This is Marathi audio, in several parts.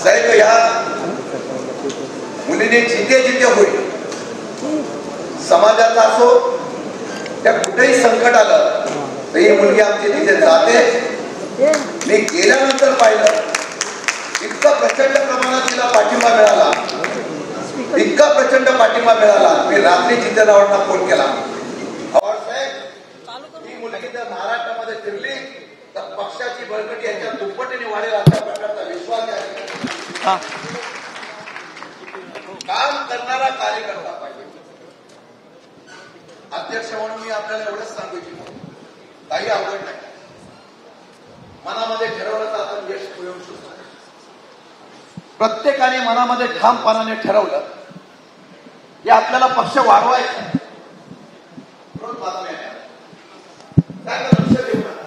साहेब या मुलीने जिथे जिथे होईल समाजाचा असो त्या कुठेही संकट आलं तर ही मुलगी आमची तिथे जाते. मी गेल्यानंतर पाहिलं इतका प्रचंड प्रमाणात तिला पाठिंबा मिळाला, इतका प्रचंड पाठिंबा मिळाला. मी रात्री जितेंद्ररावांना फोन केला, पवार साहेब ही मुलगी जर महाराष्ट्रामध्ये फिरली तर पक्षाची बळकटी याच्या दुप्पटीने वाढेल अशा प्रकारचा विश्वास आहे. काम करणारा कार्यकर्ता पाहिजे. अध्यक्ष म्हणून मी आपल्याला एवढंच सांगू इच्छितो, काही अवघड नाही. मनामध्ये ठरवलं तर आपण यश मिळवू शकतो. प्रत्येकाने मनामध्ये ठामपणाने ठरवलं की आपल्याला पक्ष वाढवायचा. रोज बातम्या त्याला लक्ष देऊ नका.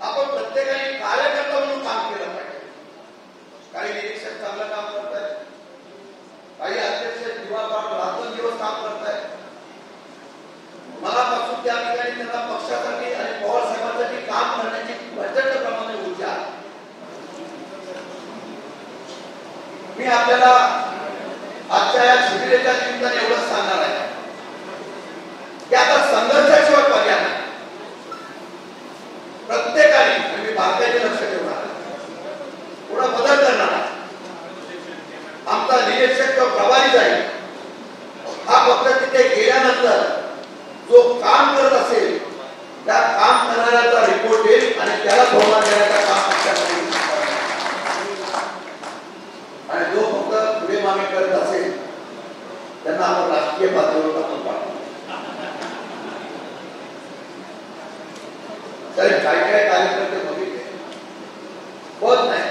आपण प्रत्येकाने कार्यकर्ता म्हणून काम केलं पाहिजे. काही निरीक्षक चांगलं काम करत आहेत, काही अध्यक्ष दिवसभर रात्रंदिवस काम करत आहेत. मनापासून त्या ठिकाणी त्यांना पक्षासाठी आणि पवार साहेबांसाठी काम करण्याची प्रचंड प्रमाणात ऊर्जा आहे. मी आपल्याला आजच्या या शिबिराच्या निमित्ताने एवढंच सांगणार आहे की आता संघर्षाशिवाय पर्याय नाही. प्रत्येकाने मी भारताचे लक्ष ठेवणार, थोडा बदल करणार. आमचा निरीक्षक किंवा प्रभारी जाईल हा फक्त तिथे गेल्यानंतर जो काम करत असेल त्या काम करणाऱ्याचा रिपोर्ट येईल आणि त्याला धोरण देण्याचं काम आमच्याकडे. आणि जो फक्त पुढे मागे करत असेल त्यांना आपण राजकीय पातळीवर आपण पाहतो. तर काय काय कार्यकर्ते बघितले होत नाही,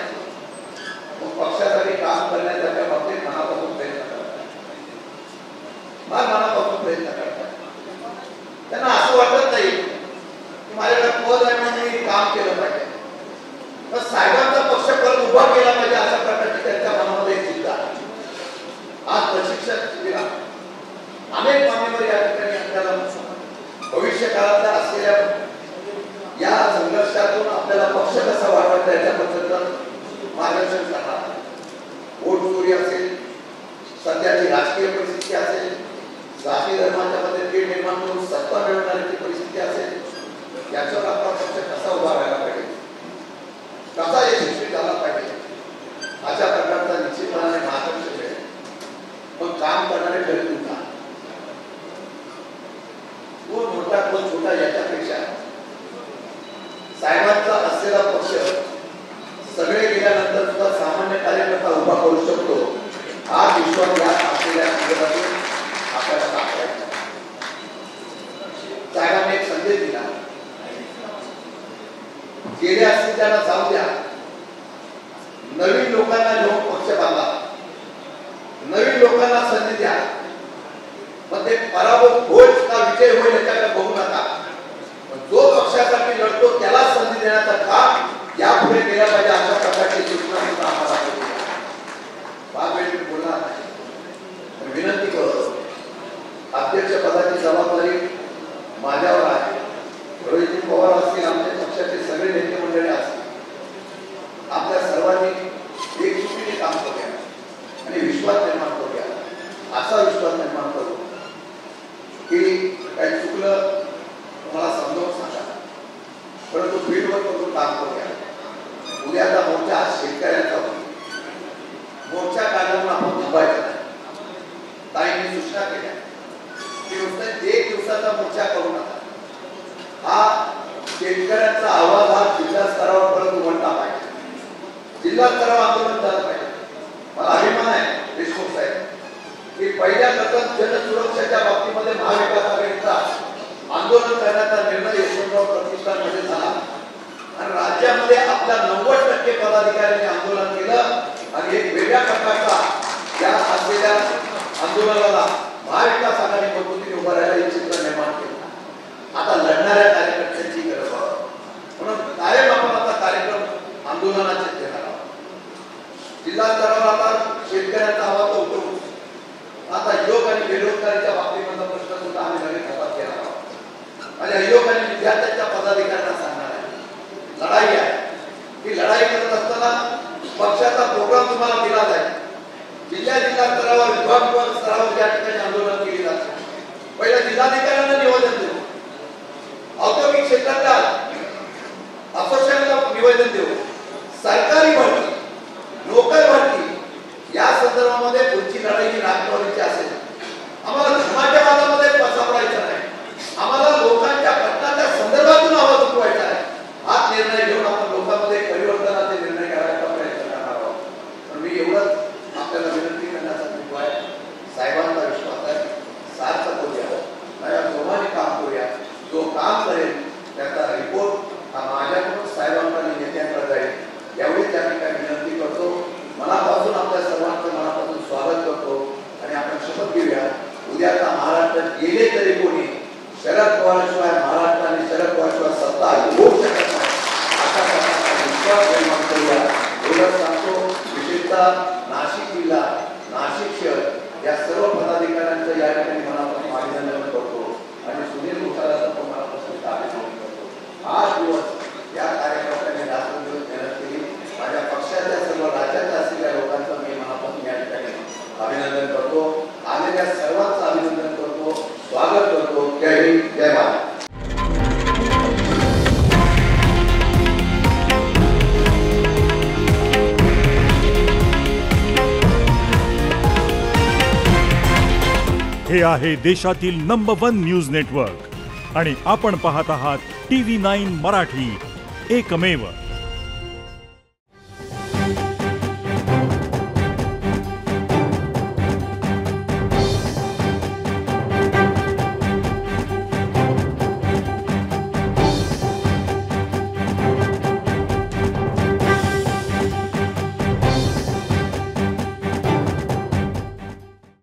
मग पक्षासाठी काम करण्याच्या बाबतीत मनापासून प्रयत्न करतात. मनापासून प्रयत्न करतात. त्यांना असं वाटत नाही की माझ्याकडे पद आहे म्हणून मी काम केलं पाहिजे, तर साहेबांचा पक्ष परत उभा केला पाहिजे अशा प्रकारची त्यांच्या मनामध्ये चिंता. आज प्रशिक्षण शिबिरात अनेक मान्यवर या ठिकाणी आपल्याला भविष्य काळात असलेल्या या संघर्षातून आपल्याला पक्ष कसा वाढवायचा याच्याबद्दल मार्गदर्शन करणार. वोट चोरी असेल, सध्याची राजकीय परिस्थिती असेल, जाती धर्माच्या मध्ये तेढ निर्माण करून सत्ता मिळवण्याची परिस्थिती असेल, याच्यावर आपला पक्ष कसा उभा राहायला पाहिजे, कसा यशस्वी झाला पाहिजे अशा प्रकारचा निश्चितपणाने मार्गदर्शन मिळेल. मग काम करणारे ठरवून का कोण मोठा कोण छोटा याच्यापेक्षा साहेबांचा असलेला पक्ष सगळे गेल्यानंतर सुद्धा सामान्य कार्यकर्ता उभा करू शकतो हा विश्वास या असलेल्या आपल्याला दाखवायचा. साहेबांनी एक संदेश दिला, गेले असतील त्यांना जाऊ द्या, नवीन लोकांना घेऊन पक्ष बांधा, नवीन लोकांना संधी द्या. मग ते पराभव होईल का विजय होईल याच्याकडे बघू नका. जो पक्षासाठी लढतो त्याला संधी देण्याचं काम यापुढे केलं पाहिजे अशा प्रकारची सूचना आम्हाला बोलणार नाही. विनंती करतो, अध्यक्षपदाची जबाबदारी माझ्यावर आहे. रोहित पवार असतील, आमच्या पक्षाचे सगळे नेते मंडळी असतील, आपल्या सर्वांनी एकजुटीने काम करूया आणि विश्वास निर्माण करूया. असा विश्वास निर्माण करू की काही चुकलं तुम्हाला समजावून सांगा, परंतु फील्डवर करून काम करूया. उद्याचा मोर्चा हा शेतकऱ्यांचा मोर्चा काढून आपण थांबायचा नाही. ताईंनी सूचना केल्या की नुसतं एक दिवसाचा मोर्चा करू नका. हा शेतकऱ्यांचा आवाज हा जिल्हा स्तरावर परत उमटला पाहिजे, जिल्हा स्तरावर आंदोलन झालं पाहिजे. मला अभिमान आहे देशमुख साहेब की पहिल्या प्रथम जनसुरक्षेच्या बाबतीमध्ये महाविकास आघाडीचा आंदोलन करण्याचा निर्णय यशवंतराव प्रतिष्ठानमध्ये झाला आणि राज्यामध्ये आपल्या 90% पदाधिकाऱ्यांनी आंदोलन केलं आणि एक वेगळ्या प्रकारचा या असलेल्या आंदोलनाला महाविकास आघाडी पद्धतीने उभं राहायला हे चित्र निर्माण केलं. आता लढणाऱ्या कार्यकर्त्यांची गरज आहे म्हणून कायम आपण आता कार्यक्रम आंदोलनाचे घेणार आहोत. जिल्हा स्तरावर आता शेतकऱ्यांचा आवाज उठवू. आता योग आणि बेरोजगारीच्या बाबतीमधला प्रश्न सुद्धा आम्ही नवीन हातात घेणार आहोत आणि योग आणि विद्यार्थ्यांच्या पदाधिकाऱ्यांना सांगणार आहे लढाई आहे. ही लढाई पक्षाचा प्रोग्राम तुम्हाला दिला जाईल. जिल्हा स्तरावर विभाग स्तरावर या ठिकाणी आंदोलन केले जाते. पहिल्या जिल्हाधिकाऱ्यांना निवेदन देऊ, औद्योगिक क्षेत्रातल्या असोसिएशनला निवेदन देऊ, सरकारी भरती, नोकर भरती या संदर्भामध्ये पुढची लढाई ही राष्ट्रवादीची असेल. आम्हाला धर्माच्या वादामध्ये सापडायचं नाही. आम्हाला लोकांच्या प्रश्नाच्या संदर्भातून आवाज उठवायचा आहे. हा निर्णय घेऊन आपण लोकांमध्ये परिवर्तनाचे निर्णय करायचा प्रयत्न करणार आहोत. पण मी एवढंच आपल्याला विनंती करण्यासाठी आहे, साहेबांचा विश्वास आहे, सार्थ करूया, नव्या जोमाने काम करूया. जो काम करेल त्याचा रिपोर्ट हा माझ्याकडून साहेबांकडे नेत्यांकडे जाईल. एवढीच त्या ठिकाणी विनंती करतो. मनापासून आपल्या सर्वांचं मनापासून स्वागत करतो आणि आपण शपथ घेऊया, उद्याचा महाराष्ट्र गेले तरी कोणी शरद पवारशिवाय महाराष्ट्र आणि शरद पवारशिवाय सत्ता येऊ शकत नाही अशा प्रकारचा विश्वास निर्माण करूया. एवढंच सांगतो. विशेषतः नाशिक जिल्हा, नाशिक शहर या सर्व पदाधिकाऱ्यांचं या ठिकाणी मनापासून अभिनंदन करतो आणि सुनील मुखाराचं पण मनापासून अभिनंदन करतो. 8 दिवस या कार्यकर्त्यांनी रात्र दिवस मेहनत केली. माझ्या पक्षाच्या सर्व राज्याच्या असलेल्या लोकांचं मी मनापासून या ठिकाणी अभिनंदन करतो. आलेल्या सर्वांचं अभिनंदन करतो, स्वागत करतो. जय हिंद, जय भारत. हे आहे देशातील नंबर 1 न्यूज नेटवर्क आणि आपण पाहत आहात TV9 मराठी, एकमेव.